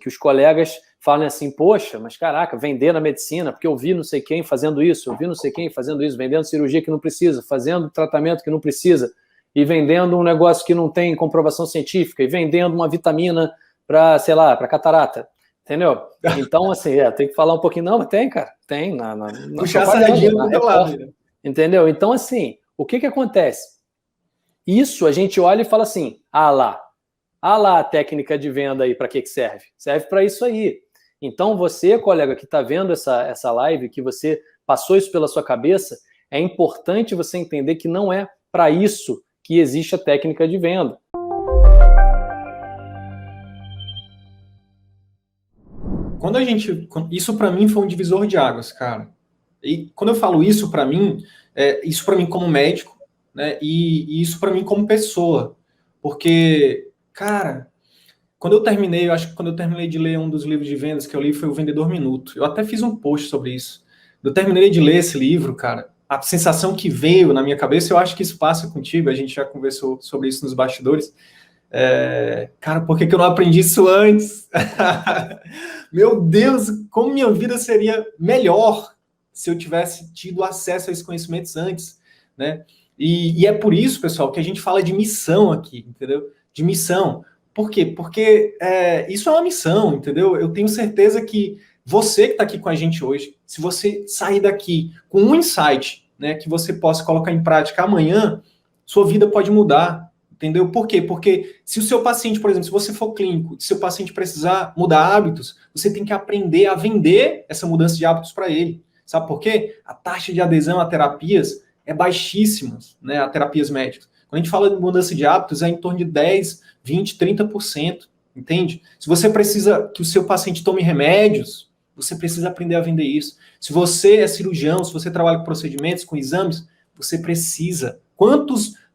que os colegas falem assim, poxa, mas caraca, vender na medicina, porque eu vi não sei quem fazendo isso, eu vi não sei quem fazendo isso, vendendo cirurgia que não precisa, fazendo tratamento que não precisa, e vendendo um negócio que não tem comprovação científica, e vendendo uma vitamina para, sei lá, para catarata, entendeu? Então, assim, tem que falar um pouquinho, não, mas tem, cara, tem, puxar a sardinha pro teu lado, né? Entendeu? Então, assim, o que acontece? Isso a gente olha e fala assim, ah lá a técnica de venda aí, para que serve? Serve para isso aí. Então você, colega, que está vendo essa live, que você passou isso pela sua cabeça, é importante você entender que não é para isso que existe a técnica de venda. Isso para mim foi um divisor de águas, cara. E quando eu falo isso para mim como médico, né? E isso para mim como pessoa. Porque, cara, eu acho que quando eu terminei de ler um dos livros de vendas que eu li foi O Vendedor Minuto. Eu até fiz um post sobre isso. Eu terminei de ler esse livro, cara, a sensação que veio na minha cabeça, eu acho que isso passa contigo, a gente já conversou sobre isso nos bastidores. Cara, por que eu não aprendi isso antes? Meu Deus, como minha vida seria melhor se eu tivesse tido acesso a esses conhecimentos antes, né? E é por isso, pessoal, que a gente fala de missão aqui, entendeu? De missão. Por quê? Porque isso é uma missão, entendeu? Eu tenho certeza que você que está aqui com a gente hoje, se você sair daqui com um insight, né, que você possa colocar em prática amanhã, sua vida pode mudar, entendeu? Por quê? Porque se o seu paciente, por exemplo, se você for clínico, se o seu paciente precisar mudar hábitos, você tem que aprender a vender essa mudança de hábitos para ele. Sabe por quê? A taxa de adesão a terapias é baixíssima, né, a terapias médicas. Quando a gente fala de mudança de hábitos, é em torno de 10, 20, 30%, entende? Se você precisa que o seu paciente tome remédios, você precisa aprender a vender isso. Se você é cirurgião, se você trabalha com procedimentos, com exames, você precisa.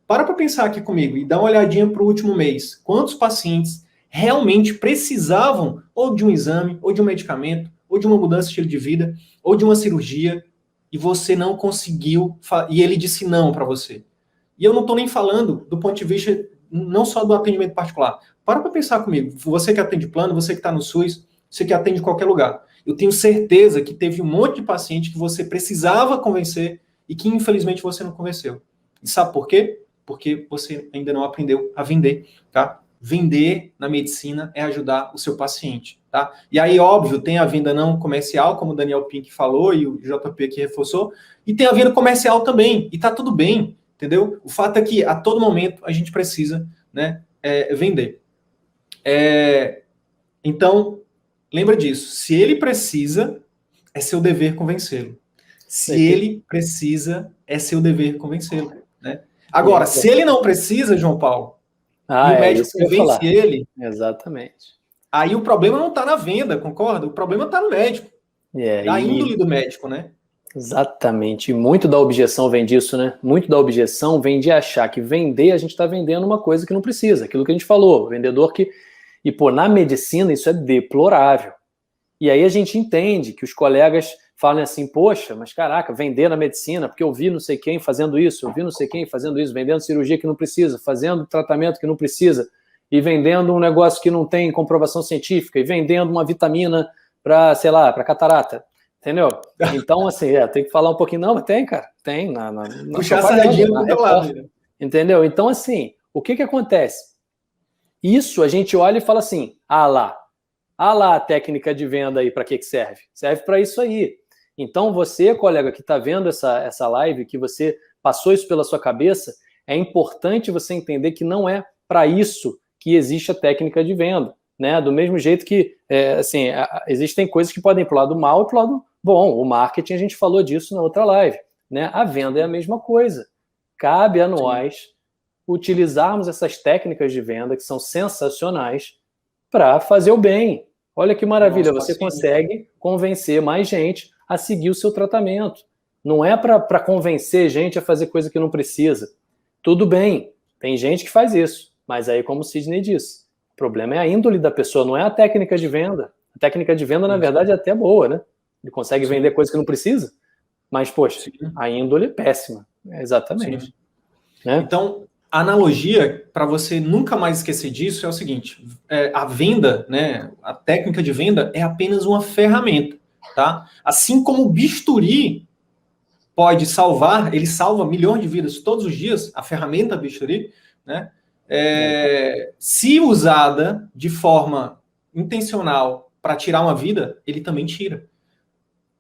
Para pensar aqui comigo e dá uma olhadinha para o último mês. Quantos pacientes realmente precisavam ou de um exame, ou de um medicamento, ou de uma mudança de estilo de vida, ou de uma cirurgia, e você não conseguiu, e ele disse não para você. E eu não estou nem falando do ponto de vista não só do atendimento particular. Para pensar comigo. Você que atende plano, você que está no SUS, você que atende em qualquer lugar. Eu tenho certeza que teve um monte de paciente que você precisava convencer e que infelizmente você não convenceu. E sabe por quê? Porque você ainda não aprendeu a vender, tá? Vender na medicina é ajudar o seu paciente, tá? E aí, óbvio, tem a venda não comercial, como o Daniel Pink falou e o JP aqui reforçou, e tem a venda comercial também, e tá tudo bem, entendeu? O fato é que a todo momento a gente precisa, né, vender. Então, lembra disso. Se ele precisa, é seu dever convencê-lo. Se ele precisa, é seu dever convencê-lo, né? Agora, se ele não precisa, João Paulo, e o médico convence ele... Exatamente. Aí o problema não está na venda, concorda? O problema está no médico. Da índole do médico, né? Exatamente. E muito da objeção vem disso, né? Muito da objeção vem de achar que vender, a gente está vendendo uma coisa que não precisa. Aquilo que a gente falou, o vendedor que... E, pô, na medicina isso é deplorável. E aí a gente entende que os colegas falam assim, poxa, mas caraca, vender na medicina, porque eu vi não sei quem fazendo isso, eu vi não sei quem fazendo isso, vendendo cirurgia que não precisa, fazendo tratamento que não precisa, e vendendo um negócio que não tem comprovação científica, e vendendo uma vitamina para, sei lá, para catarata, entendeu? Então, assim, tem que falar um pouquinho, não, mas tem, cara, tem. Puxar a sardinha pro teu lado, né? Entendeu? Então, assim, o que acontece? Isso a gente olha e fala assim, ah lá a técnica de venda aí, para que serve? Serve para isso aí. Então você, colega, que está vendo essa live, que você passou isso pela sua cabeça, é importante você entender que não é para isso que existe a técnica de venda, né? Do mesmo jeito que, assim, existem coisas que podem ir para o lado mal e para o lado bom. O marketing, a gente falou disso na outra live, né? A venda é a mesma coisa. Cabe a nós utilizarmos essas técnicas de venda, que são sensacionais, para fazer o bem. Olha que maravilha, você consegue convencer mais gente a seguir o seu tratamento. Não é para convencer gente a fazer coisa que não precisa. Tudo bem, tem gente que faz isso, mas aí, como o Sidney disse, o problema é a índole da pessoa, não é a técnica de venda. A técnica de venda, na verdade, é até boa, né? Ele consegue vender coisa que não precisa, mas, poxa, a índole é péssima. Exatamente. Né? Então, a analogia, para você nunca mais esquecer disso, é o seguinte: a venda, né, a técnica de venda é apenas uma ferramenta, tá? Assim como o bisturi pode salvar, ele salva milhões de vidas todos os dias, a ferramenta bisturi, né? Se usada de forma intencional para tirar uma vida, ele também tira.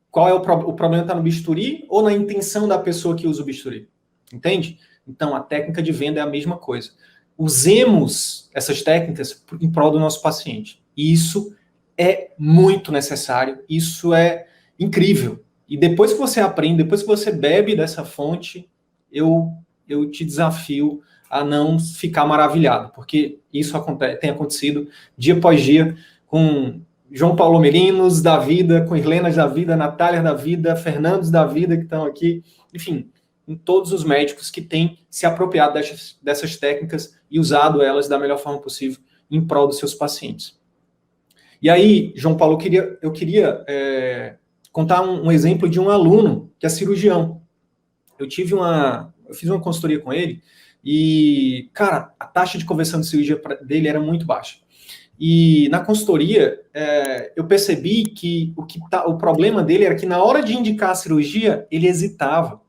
Qual é o problema? Está no bisturi ou na intenção da pessoa que usa o bisturi? Entende? Então, a técnica de venda é a mesma coisa. Usemos essas técnicas em prol do nosso paciente. Isso é muito necessário, isso é incrível. E depois que você aprende, depois que você bebe dessa fonte, eu te desafio a não ficar maravilhado, porque isso tem acontecido dia após dia com João Paulo Merinos da vida, com Irlenas da vida, Natália da vida, Fernandos da vida que estão aqui, enfim, em todos os médicos que têm se apropriado dessas técnicas e usado elas da melhor forma possível em prol dos seus pacientes. E aí, João Paulo, eu queria contar um exemplo de um aluno que é cirurgião. Eu fiz uma consultoria com ele e, cara, a taxa de conversão de cirurgia dele era muito baixa. E na consultoria, eu percebi que o problema dele era que na hora de indicar a cirurgia, ele hesitava.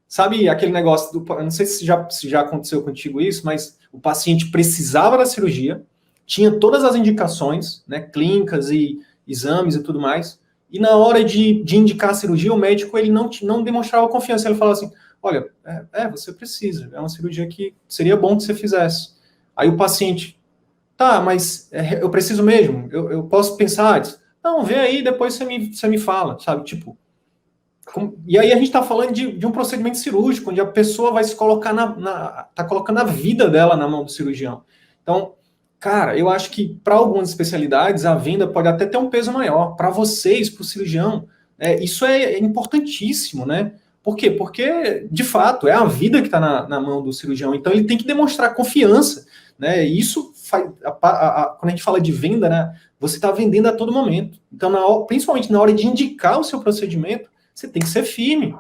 Sabe aquele negócio, eu não sei se já aconteceu contigo isso, mas o paciente precisava da cirurgia, tinha todas as indicações, né, clínicas e exames e tudo mais, e na hora de indicar a cirurgia, o médico ele não demonstrava confiança, ele falava assim, olha, você precisa, é uma cirurgia que seria bom que você fizesse. Aí o paciente, tá, mas eu preciso mesmo, eu posso pensar antes? Não, vê aí, depois você me fala, sabe, tipo... E aí a gente está falando de um procedimento cirúrgico, onde a pessoa vai se colocar tá colocando a vida dela na mão do cirurgião. Então, cara, eu acho que para algumas especialidades a venda pode até ter um peso maior. Para vocês, para o cirurgião, isso é importantíssimo, né? Por quê? Porque, de fato, é a vida que está na mão do cirurgião. Então, ele tem que demonstrar confiança, né? E isso faz... quando a gente fala de venda, né? Você está vendendo a todo momento. Então, principalmente na hora de indicar o seu procedimento, você tem que ser firme.